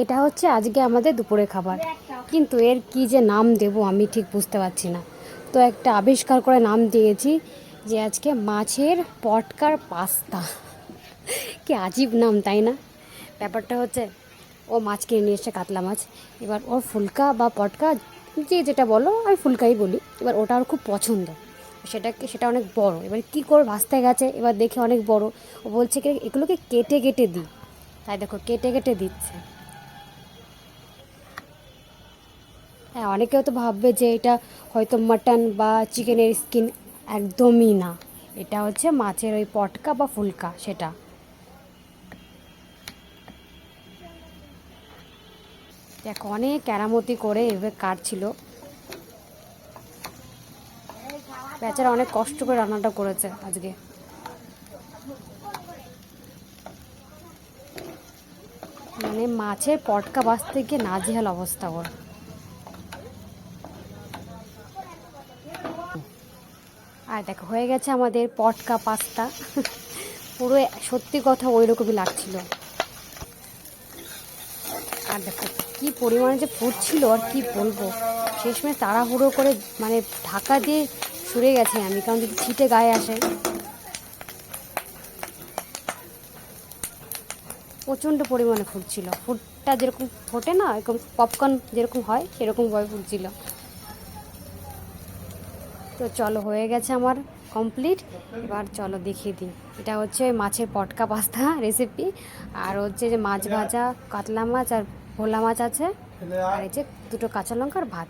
এটা হচ্ছে আজকে আমাদের দুপুরে খাবার, কিন্তু এর কি যে নাম দেব আমি ঠিক বুঝতে পারছি না। তো একটা আবিষ্কার করে নাম দিয়েছি যে আজকে মাছের পটকার পাস্তা। কি আজীব নাম, তাই না? ব্যাপারটা হচ্ছে, ও মাছ কিনে নিয়ে এসছে, কাতলা মাছ। এবার ওর ফুলকা বা পটকা, যে যেটা বলো, আমি ফুলকাই বলি। এবার ওটা ওর খুব পছন্দ, সেটা অনেক বড়। এবার কি করে ভাজতে গেছে, এবার দেখে অনেক বড়। ও বলছে কি এগুলোকে কেটে কেটে দিই, তাই দেখো কেটে কেটে দিচ্ছে। হ্যাঁ, অনেকেও তো ভাববে যে এটা হয়তো মাটন বা চিকেনের স্কিন। একদমই না, এটা হচ্ছে মাছের ওই পটকা বা ফুলকা, সেটা। দেখো অনেক কেরামতি করে এভাবে কাটছিল। বেচারা অনেক কষ্ট করে রান্নাটা করেছে আজকে। মানে মাছের পটকা বাছতে গিয়ে নাজেহাল অবস্থা ওর। আর দেখো হয়ে গেছে আমাদের পটকা পাস্তা। পুরো সত্যি কথা ওই রকমই লাগছিল। আর দেখো কি পরিমাণে যে ফুটছিল, আর কি বলবো। শেষমেশ তাড়াহুড়ো করে মানে ঢাকা দিয়ে সরে গেছে আমি, কারণ যদি ছিটে গায়ে আসে। প্রচণ্ড পরিমাণে ফুটছিল, ফুটটা যেরকম ফোটে না, এরকম পপকর্ন যেরকম হয় সেরকমভাবে ফুটছিল। তো চলো, হয়ে গেছে আমার কমপ্লিট। এবার চলো দেখিয়ে দিই। এটা হচ্ছে মাছের পটকা পাস্তা রেসিপি। আর হচ্ছে যে মাছ ভাজা, কাতলা মাছ আর ভোলা মাছ আছে। আর এই যে দুটো কাঁচা লঙ্কা আর ভাত।